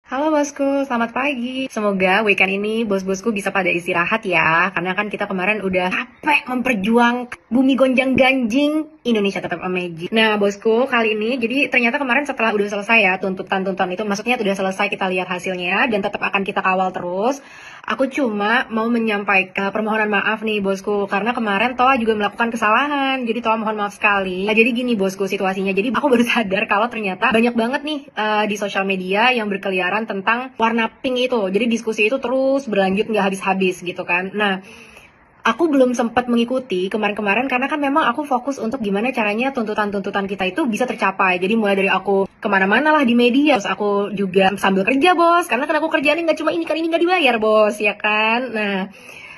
Halo bosku, selamat pagi. Semoga weekend ini bos-bosku bisa pada istirahat ya. Karena kan kita kemarin udah capek memperjuang bumi gonjang ganjing, Indonesia tetap amazing. Nah bosku, kali ini jadi ternyata kemarin setelah udah selesai ya tuntutan-tuntutan itu, maksudnya udah selesai kita lihat hasilnya dan tetap akan kita kawal terus. Aku cuma mau menyampaikan permohonan maaf nih bosku, karena kemarin Toa juga melakukan kesalahan. Jadi Toa mohon maaf sekali. Nah, jadi gini bosku situasinya. Jadi aku baru sadar kalau ternyata banyak banget nih di sosial media yang berkeliaran tentang warna pink itu. Jadi diskusi itu terus berlanjut nggak habis-habis gitu kan. Nah, aku belum sempat mengikuti kemarin-kemarin karena kan memang aku fokus untuk gimana caranya tuntutan-tuntutan kita itu bisa tercapai. Jadi mulai dari aku kemana-mana lah di media, terus aku juga sambil kerja bos, karena kan aku kerjaannya nggak cuma ini nggak dibayar bos, ya kan. Nah,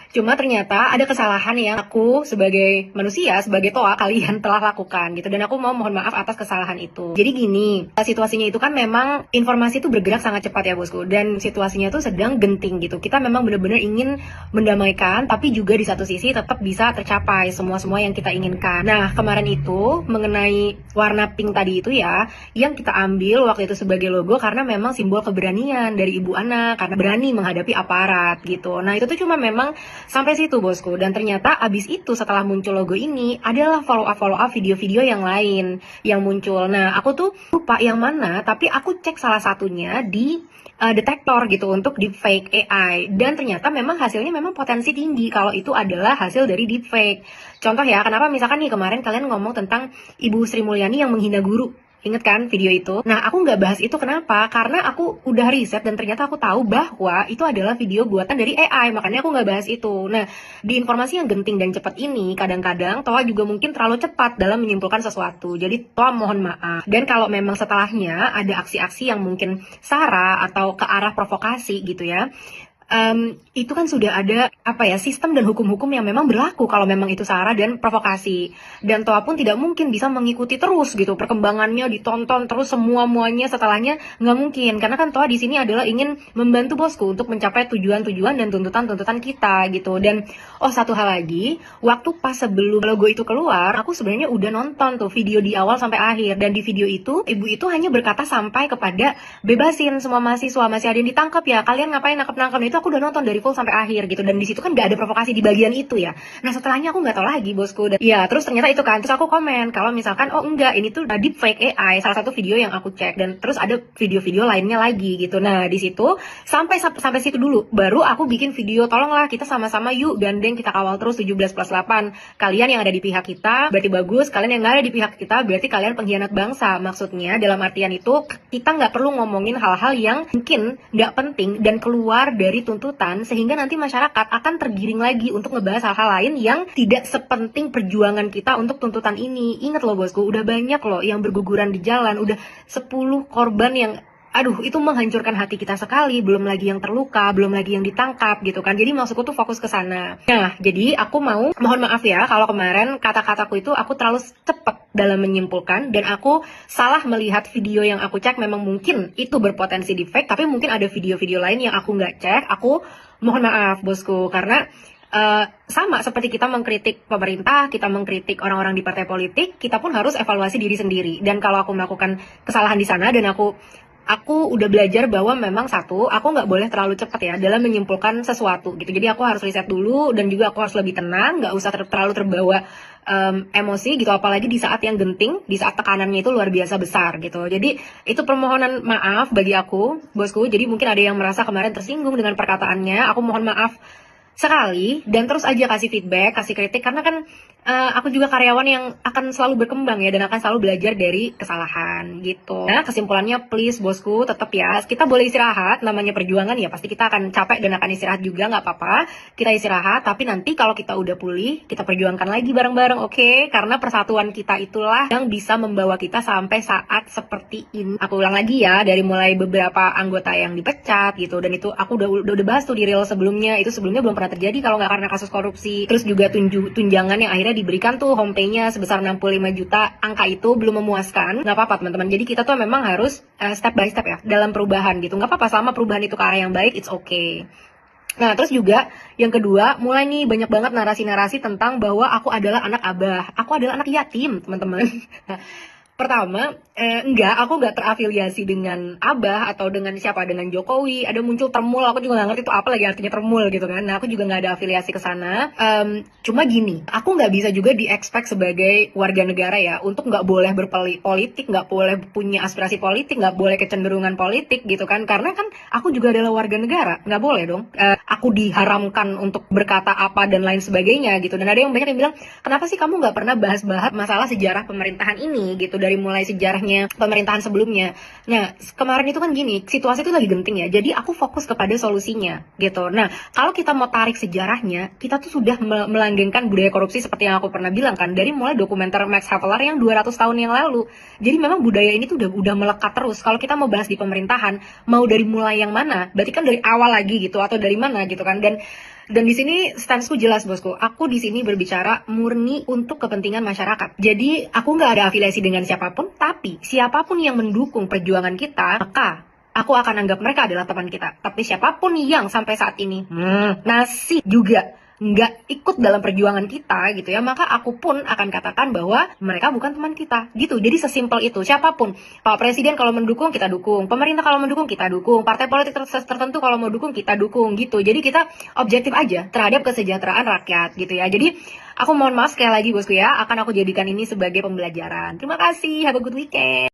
cuma ternyata ada kesalahan yang aku sebagai manusia, sebagai toa kalian telah lakukan gitu. Dan aku mau mohon maaf atas kesalahan itu. Jadi gini, situasinya itu kan memang informasi itu bergerak sangat cepat ya bosku. Dan situasinya itu sedang genting gitu. Kita memang benar-benar ingin mendamaikan, tapi juga di satu sisi tetap bisa tercapai semua-semua yang kita inginkan. Nah, kemarin itu mengenai warna pink tadi itu ya, yang kita ambil waktu itu sebagai logo karena memang simbol keberanian dari ibu anak, karena berani menghadapi aparat gitu. Nah, itu tuh cuma memang sampai situ bosku. Dan ternyata abis itu setelah muncul logo ini adalah follow up video-video yang lain yang muncul. Nah aku tuh lupa yang mana, tapi aku cek salah satunya di detektor gitu untuk deepfake AI. Dan ternyata memang hasilnya memang potensi tinggi kalau itu adalah hasil dari deepfake. Contoh ya, kenapa misalkan nih kemarin kalian ngomong tentang Ibu Sri Mulyani yang menghina guru. Ingat kan video itu? Nah, aku nggak bahas itu kenapa? Karena aku udah riset dan ternyata aku tahu bahwa itu adalah video buatan dari AI. Makanya aku nggak bahas itu. Nah, di informasi yang genting dan cepat ini, kadang-kadang Toa juga mungkin terlalu cepat dalam menyimpulkan sesuatu. Jadi, Toa mohon maaf. Dan kalau memang setelahnya ada aksi-aksi yang mungkin sara atau ke arah provokasi gitu ya, itu kan sudah ada sistem dan hukum-hukum yang memang berlaku kalau memang itu sara dan provokasi. Dan Toa pun tidak mungkin bisa mengikuti terus gitu perkembangannya, ditonton terus semua-muanya setelahnya, nggak mungkin. Karena kan Toa di sini adalah ingin membantu bosku untuk mencapai tujuan-tujuan dan tuntutan-tuntutan kita gitu. Dan satu hal lagi, waktu pas sebelum logo itu keluar, aku sebenarnya udah nonton tuh video di awal sampai akhir. Dan di video itu ibu itu hanya berkata sampai kepada bebasin semua mahasiswa, masih ada yang ditangkap ya, kalian ngapain nangkep-nangkep. Itu aku udah nonton dari full sampai akhir gitu. Dan di situ kan gak ada provokasi di bagian itu ya. Nah setelahnya aku nggak tahu lagi bosku. Dan ya terus ternyata itu kan, terus aku komen kalau misalkan enggak, ini tuh deepfake AI, salah satu video yang aku cek. Dan terus ada video-video lainnya lagi gitu. Nah di situ sampai situ dulu baru aku bikin video, tolonglah kita sama-sama yuk gandeng, kita kawal terus 17+8. Kalian yang ada di pihak kita berarti bagus, kalian yang nggak ada di pihak kita berarti kalian pengkhianat bangsa. Maksudnya dalam artian itu kita nggak perlu ngomongin hal-hal yang mungkin nggak penting dan keluar dari tuntutan, sehingga nanti masyarakat akan tergiring lagi untuk ngebahas hal-hal lain yang tidak sepenting perjuangan kita untuk tuntutan ini. Ingat loh bosku, udah banyak loh yang berguguran di jalan, udah 10 korban yang itu menghancurkan hati kita sekali, belum lagi yang terluka, belum lagi yang ditangkap gitu kan. Jadi maksudku tuh fokus ke sana. Nah, jadi aku mau mohon maaf ya kalau kemarin kata-kataku itu aku terlalu cepat dalam menyimpulkan dan aku salah melihat video yang aku cek. Memang mungkin itu berpotensi deepfake, tapi mungkin ada video-video lain yang aku nggak cek. Aku mohon maaf bosku, karena sama seperti kita mengkritik pemerintah, kita mengkritik orang-orang di partai politik, kita pun harus evaluasi diri sendiri. Dan kalau aku melakukan kesalahan di sana dan aku udah belajar bahwa memang satu, aku nggak boleh terlalu cepat ya dalam menyimpulkan sesuatu gitu. Jadi aku harus riset dulu dan juga aku harus lebih tenang, nggak usah terlalu terbawa emosi gitu. Apalagi di saat yang genting, di saat tekanannya itu luar biasa besar gitu. Jadi itu permohonan maaf bagi aku, bosku. Jadi mungkin ada yang merasa kemarin tersinggung dengan perkataannya. Aku mohon maaf sekali dan terus aja kasih feedback, kasih kritik, karena kan aku juga karyawan yang akan selalu berkembang ya dan akan selalu belajar dari kesalahan gitu. Nah kesimpulannya please bosku, tetap ya kita boleh istirahat, namanya perjuangan ya pasti kita akan capek dan akan istirahat juga, nggak apa-apa kita istirahat, tapi nanti kalau kita udah pulih kita perjuangkan lagi bareng-bareng, oke? Karena persatuan kita itulah yang bisa membawa kita sampai saat seperti ini. Aku ulang lagi ya, dari mulai beberapa anggota yang dipecat gitu, dan itu aku udah bahas tuh di reel sebelumnya. Itu sebelumnya belum pernah terjadi kalau nggak karena kasus korupsi. Terus juga tunjangan yang akhirnya diberikan tuh home pay-nya sebesar 65 juta, angka itu belum memuaskan. Nggak apa-apa teman-teman, jadi kita tuh memang harus step by step ya dalam perubahan gitu. Nggak apa-apa selama perubahan itu ke arah yang baik, it's okay. Nah, terus juga yang kedua, mulai nih banyak banget narasi-narasi tentang bahwa aku adalah anak abah, aku adalah anak yatim, teman-teman. Pertama, aku nggak terafiliasi dengan Abah atau dengan siapa, dengan Jokowi. Ada muncul Termul, aku juga nggak ngerti itu apa lagi artinya Termul gitu kan. Nah, aku juga nggak ada afiliasi ke sana. Cuma gini, aku nggak bisa juga di-expect sebagai warga negara ya untuk nggak boleh berpolitik, nggak boleh punya aspirasi politik, nggak boleh kecenderungan politik gitu kan. Karena kan aku juga adalah warga negara, nggak boleh dong. Aku diharamkan untuk berkata apa dan lain sebagainya gitu. Dan ada yang banyak yang bilang, kenapa sih kamu nggak pernah bahas-bahas masalah sejarah pemerintahan ini gitu, dari mulai sejarahnya pemerintahan sebelumnya. Nah, kemarin itu kan gini, situasi itu lagi genting ya, jadi aku fokus kepada solusinya gitu. Nah, kalau kita mau tarik sejarahnya, kita tuh sudah melanggengkan budaya korupsi seperti yang aku pernah bilang kan, dari mulai dokumenter Max Havelaar yang 200 tahun yang lalu. Jadi memang budaya ini tuh udah melekat terus. Kalau kita mau bahas di pemerintahan, mau dari mulai yang mana, berarti kan dari awal lagi gitu, atau dari mana gitu kan. Dan di sini stansku jelas bosku, aku di sini berbicara murni untuk kepentingan masyarakat. Jadi aku nggak ada afiliasi dengan siapapun, tapi siapapun yang mendukung perjuangan kita, maka aku akan anggap mereka adalah teman kita. Tapi siapapun yang sampai saat ini masih juga nggak ikut dalam perjuangan kita gitu ya, maka aku pun akan katakan bahwa mereka bukan teman kita gitu. Jadi sesimpel itu. Siapapun, Pak Presiden kalau mendukung kita dukung, pemerintah kalau mendukung kita dukung, partai politik tertentu kalau mau dukung kita dukung gitu. Jadi kita objektif aja terhadap kesejahteraan rakyat gitu ya. Jadi aku mohon maaf sekali lagi bosku ya, akan aku jadikan ini sebagai pembelajaran. Terima kasih, have a good weekend.